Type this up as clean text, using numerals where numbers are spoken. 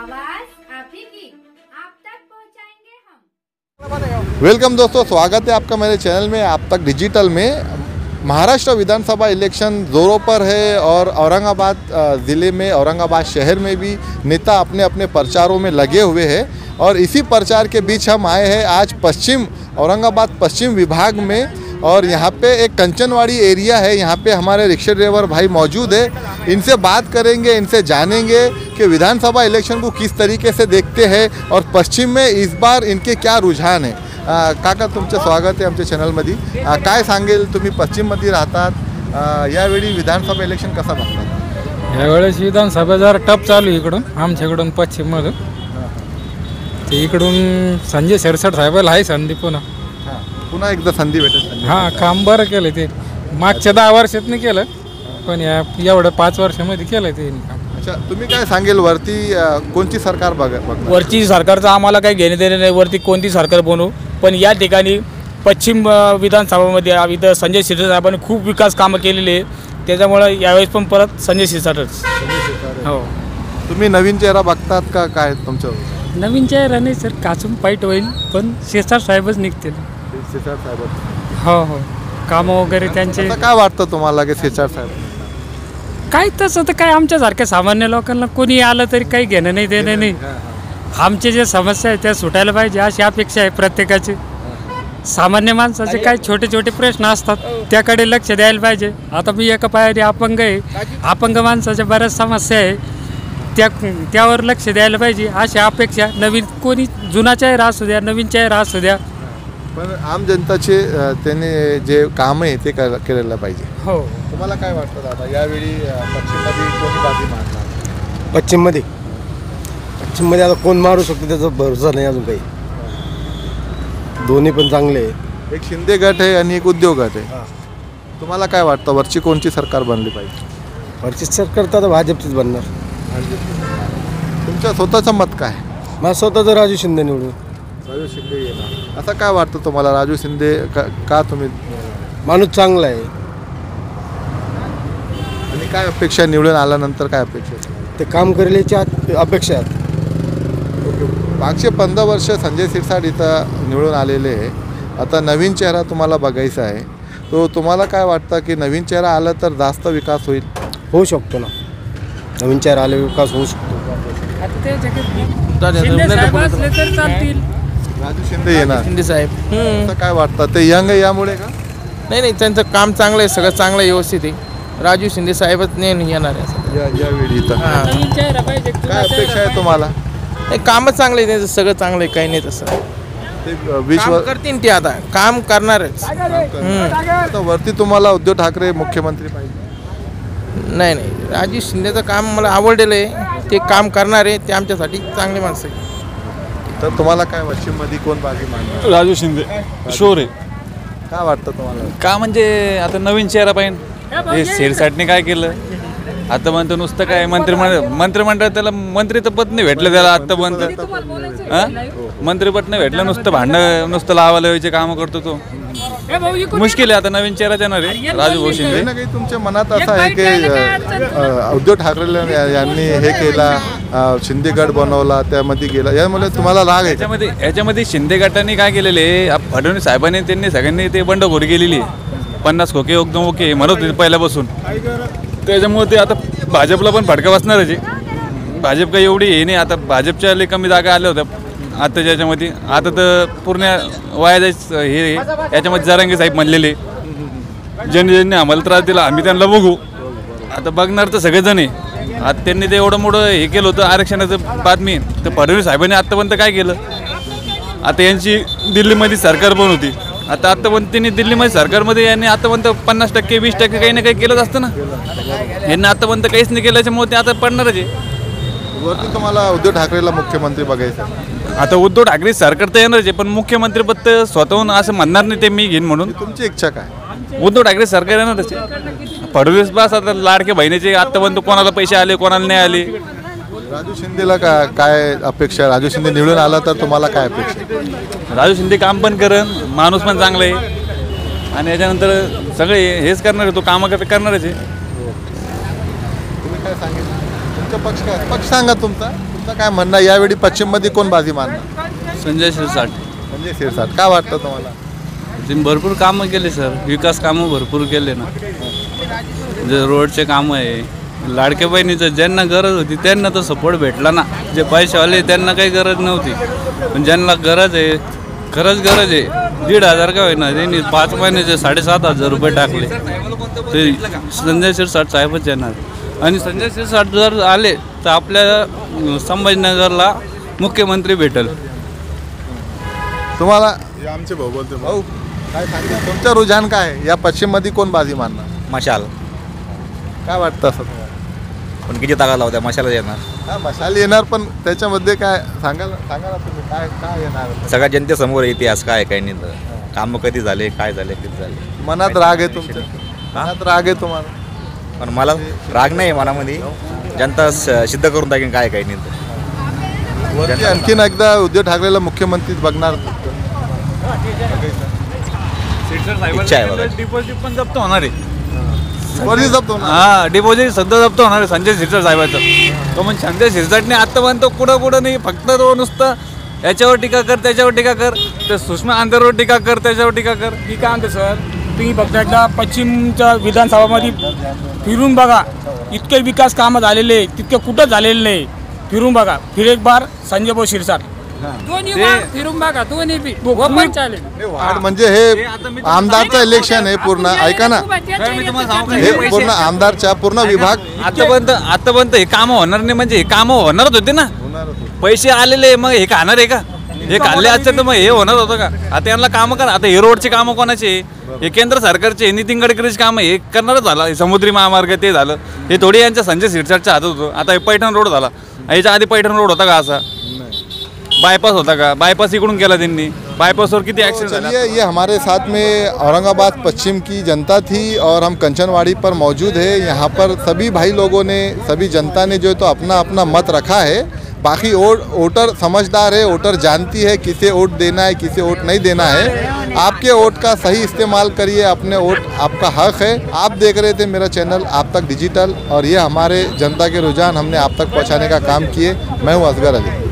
आवाज आप ही की, आप तक पहुंचाएंगे हम। वेलकम दोस्तों, स्वागत है आपका मेरे चैनल में आप तक डिजिटल में। महाराष्ट्र विधानसभा इलेक्शन ज़ोरों पर है और औरंगाबाद ज़िले में, औरंगाबाद शहर में भी नेता अपने अपने प्रचारों में लगे हुए हैं। और इसी प्रचार के बीच हम आए हैं आज औरंगाबाद पश्चिम विभाग में। और यहाँ पे एक कंचनवाड़ी एरिया है, यहाँ पे हमारे रिक्शा ड्राइवर भाई मौजूद है। इनसे बात करेंगे, इनसे जानेंगे कि विधानसभा इलेक्शन को किस तरीके से देखते हैं और पश्चिम में इस बार इनके क्या रुझान है। काका, तुमचं स्वागत आहे आमच्या चॅनलमध्ये। काय सांगेल, तुम्ही पश्चिममध्ये राहतात, यावेळी विधानसभा इलेक्शन कसा बघतात? यावेळेस विधानसभा जरा टप चालू आहे इकडून, आमच्याकडून पश्चिममधून। ते इकडून संजय शिरसाट साहेबाला आहे संधी पुन्हा एकदा संधी भेटेल। हां, काम बरं केलं ते, मागच्या 10 वर्षात नाही केलं, पण एवढं 5 वर्षामध्ये केलं ते काम। अच्छा, तुम्ही काय सांगेल, वरती कोणती सरकार बघा? वरची सरकारचं आम्हाला काही घेणे देणे नाही, वरती कोणती सरकार बनवू, पण या ठिकाणी पश्चिम विधानसभामध्ये इथं संजय शिरसाट साहेबांनी खूप विकास कामं केलेली आहे, त्याच्यामुळे यावेळेस पण परत संजय शिरसाटच। हो, तुम्ही नवीन चेहरा बघतात का? काय तुमचं? नवीन चेहरा नाही सर, काचून पाईट होईल, पण शिरसाट साहेबच निघतील। शिरसाट साहेब, हो हो, कामं वगैरे त्यांचे। काय वाटतं तुम्हाला की शिरसाट साहेब? काय तसं तर काय, आमच्यासारख्या सामान्य लोकांना कोणी आलं तरी काही घेणं नाही देणं नाही। आमचे जे समस्या आहेत त्या सुटायला पाहिजे अशी अपेक्षा आहे प्रत्येकाची। सामान्य माणसाचे काय छोटे छोटे प्रश्न असतात, त्याकडे लक्ष द्यायला पाहिजे। आता मी एका पायाने अपंग आहे, अपंग माणसाच्या बऱ्याच समस्या आहे, त्यावर लक्ष द्यायला पाहिजे अशी अपेक्षा। नवीन कोणी जुना चेहरा असू द्या, नवीन चेहरा असू द्या, पण आम जनताचे त्यांनी जे काम आहे ते केलेलं पाहिजे। हो, तुम्हाला काय वाटतं दादा, यावेळी पश्चिममध्ये कोणी बाजी मारणार? पश्चिममध्ये आता कोण मारू शकतो त्याचा भरोसा नाही अजून काही। दोन्ही पण चांगले आहे, एक शिंदे गट आहे आणि एक उद्योग गट आहे। तुम्हाला काय वाटतं, वरची कोणची सरकार बनली पाहिजे? वरची सरकार तर आता भाजपचीच बनणार। तुमचं स्वतःचं मत काय? मला स्वतःचं राजू शिंदे निवडून। राजू शिंदे येणार असं काय वाटतं तुम्हाला? राजू शिंदे का तुम्ही? माणूस चांगला आहे। आणि काय अपेक्षा, निवडून आल्यानंतर काय अपेक्षा? ते काम करेल याची अपेक्षा आहे। मागचे 15 वर्ष संजय शिरसाट इथं निवडून आलेले आहे, आता नवीन चेहरा तुम्हाला बघायचा आहे, तो तुम्हाला काय वाटतं की नवीन चेहरा आला तर जास्त विकास होईल? होऊ शकतो ना, नवीन चेहरा आले विकास होऊ शकतो। राजू शिंदे येणार, शिंदे साहेब असं काय वाटतं? ते यंग आहे यामुळे का? नाही, त्यांचं काम चांगलं आहे, सगळं चांगलं आहे, व्यवस्थित आहे। राजू शिंदे साहेबच नाही येणार आहे यावेळी इथं काय अपेक्षा आहे तुम्हाला? नाही, कामच चांगलं आहे त्यांचं, सगळं चांगलं आहे, काही नाही तसं। ते 20 काम करतील ते, आता काम करणारच। आता वरती तुम्हाला उद्धव ठाकरे मुख्यमंत्री पाहिजे? नाही, राजू शिंदेचं काम मला आवडलेलं आहे, ते काम करणार आहे, ते आमच्यासाठी चांगले माणसं आहे। तर तुम्हाला काय पश्चिममध्ये कोण बाजी मानणार? राजू शिंदे शोर आहे। काय वाटतं तुम्हाला? का म्हणजे आता नवीन चेहरा पाहिजे। हे शिरसाटने काय केलं, आता म्हणतो नुसतं काय मंत्रिमंडळ त्याला मंत्रीचं पद नाही भेटलं त्याला आत्तापर्यंत। मंत्रीपद नाही भेटलं, नुसतं भांडण, नुसतं लावायला यायचे कामं करतो तो। मुश्किल आहे, आता नवीन चेहरा येणार आहे राजू भाऊ शिंदे। काही ना काही तुमच्या मनात असं आहे की उद्धव ठाकरे यांनी हे केला, शिंदे गट बनवला, त्यामध्ये गेला, यामुळे तुम्हाला राग आहे? याच्यामध्ये शिंदे गटाने काय केलेले, फडणवीस साहेबांनी त्यांनी सगळ्यांनी ते बंडखोरी केलेली आहे। 50 खोके एकदम ओके म्हणत होते पहिल्यापासून, त्याच्यामुळे ते आता भाजपला पण फटका बसणारच आहे। भाजप काही एवढी हे नाही, आता भाजपच्या लई कमी जागा आल्या होत्या आताच्या याच्यामध्ये, आता तर पूर्ण वाया जायचं हे याच्यामध्ये जरांगे साहेब म्हणलेले, ज्यांनी आम्हाला त्रास दिला आम्ही त्यांना बघू, आता बघणार तर सगळेजण आहे। आता त्यांनी ते एवढं मोठं हे केलं होतं आरक्षणाचं बातमी, तर फडणवीस साहेबांनी आत्तापर्यंत काय केलं? आता यांची दिल्लीमध्ये सरकार पण होती, आता आत्तापर्यंत त्यांनी दिल्लीमध्ये सरकारमध्ये यांनी आतापर्यंत 50% 20% काही ना काही केलंच असतं ना, यांनी आतापर्यंत काहीच नाही केलं, त्याच्यामुळे ते आता पडणारच आहे। वरती तुम्हाला उद्धव ठाकरेला मुख्यमंत्री बघायचं? आता उद्धव ठाकरे सरकार तर येणारच आहे, पण मुख्यमंत्रीपद स्वतःहून असं म्हणणार नाही ते मी घेईन म्हणून। तुमची इच्छा काय? उद्धव ठाकरे सरकार येणारच आहे। फडणवीस बस आता लाडके बहिणीचे आतापर्यंत कोणाला पैसे आले, कोणाला नाही आले। राजू शिंदेला काय अपेक्षा? राजू शिंदे निवडून आला तर तुम्हाला काय अपेक्षा? राजू शिंदे काम पण करेन, माणूस पण चांगला आहे, आणि याच्यानंतर सगळे हेच करणार आहे, तो कामं करणारच आहे। तुम्ही काय सांगितलं? तुमचा पक्ष काय? पक्ष सांगा तुमचा। तुमचं काय म्हणणं आहे? यावेळी पश्चिममध्ये कोण बाजी मारणार? संजय शिरसाट. संजय शिरसाट. काय वाटतं तुम्हाला? त्यांनी भरपूर कामं केले सर, विकास कामं भरपूर केले ना. जे रोडचे कामं आहे, लाडक्या बहिणीचं ज्यांना गरज होती त्यांना तर सपोर्ट भेटला ना. जे पैसेवाले त्यांना काही गरज नव्हती, पण ज्यांना गरज आहे, खरंच गरज आहे, 1,500 का होईना त्यांनी 5 महिन्याचे 7,500 रुपये टाकले. ते संजय शिरसाट साहेबच येणार. आणि संजय शिरसाट जर आले तर आपल्या संभाजीनगरला मुख्यमंत्री भेटेल. तुम्हाला आमचे भाऊ बोलते. भाऊ काय सांगेल, तुमचं रुझान काय आहे? या पश्चिममध्ये कोण बाजी मारणार? मशाल. काय वाटतं असं तुम्हाला? पण किती ताकद लावत्या मशाला येणार. हा, मशाल येणार, पण त्याच्यामध्ये काय सांगा ना तुम्ही, काय काय येणार? सगळ्या जनतेसमोर इतिहास काय काय नाही तर कामं कधी झाले, काय झाले, किती झाले. मनात राग आहे तुमच्या? मनात राग आहे तुम्हाला? पण मला राग नाही मनामध्ये. जनता सिद्ध करून टाकेन काय काय नाही तर. वरती आणखीन एकदा उद्धव ठाकरेला मुख्यमंत्री बघणार. इच्छा आहे बघा. डिपॉझिट पण जप्त होणार आहे. वरती जप्त होणार. हा, डिपॉझिट सध्या जप्त होणार आहे संजय शिरसाट साहेबाचं. तो पण संजय शिरसाटने आत्तापर्यंत कुठं नाही, फक्त तो नुसतं याच्यावर टीका कर, त्याच्यावर टीका कर, तर सुषमा अंधारवर टीका कर, त्याच्यावर टीका कर. मी काय म्हणतो सर, तुम्ही फक्त एकदा पश्चिमच्या विधानसभामध्ये फिरून बघा. इतके विकास कामं झालेले, तितके कुठं झालेले नाही. फिरून बघा, फिर एक बार संजय भाऊ शिरसाट. दोन्ही वार्ड फिरून बघा, दोन्ही बी ओपन चालेल. हे वार्ड म्हणजे हे आमदारचं इलेक्शन आहे पूर्ण. ऐका ना, हे पूर्ण आमदारच्या पूर्ण विभाग. आतापर्यंत हे कामं होणार नाही, म्हणजे हे कामं होणारच होते ना. पैसे आलेले, मग हे खाणार आहे का? हे खाल्ले असते तर मग हे होणार होतं का? आता यांना कामं करा. आता हे रोडचे कामं कोणाचे? हे केंद्र सरकारचे, नितीन गडकरीचे कामं हे करणारच झालं. हे समुद्री महामार्ग ते झालं, हे थोडी यांच्या संजय शिरसाटच्या हातात होतं. आता हे पैठण रोड झाला, याच्या आधी पैठण रोड होता का? असा बायपास होता का? बायपास इकडून केला त्यांनी. बायपासवर किती ॲक्सिडेंट झाले. चलिए, ये हमारे साथ में औरंगाबाद पश्चिम की जनता थी और हम कंचनवाड़ी पर मौजूद है. यहाँ पर सभी भाई लोगों ने, सभी जनता ने जो है तो अपना अपना मत रखा है. बाकी वोटर समझदार है, वोटर जानती है किसे वोट देना है, किसे वोट नहीं देना है. आपके वोट का सही इस्तेमाल करिए, अपने वोट आपका हक है. आप देख रहे थे मेरा चैनल आप तक डिजिटल, और ये हमारे जनता के रुझान हमने आप तक पहुँचाने का काम किए. मैं हूँ असगर अली.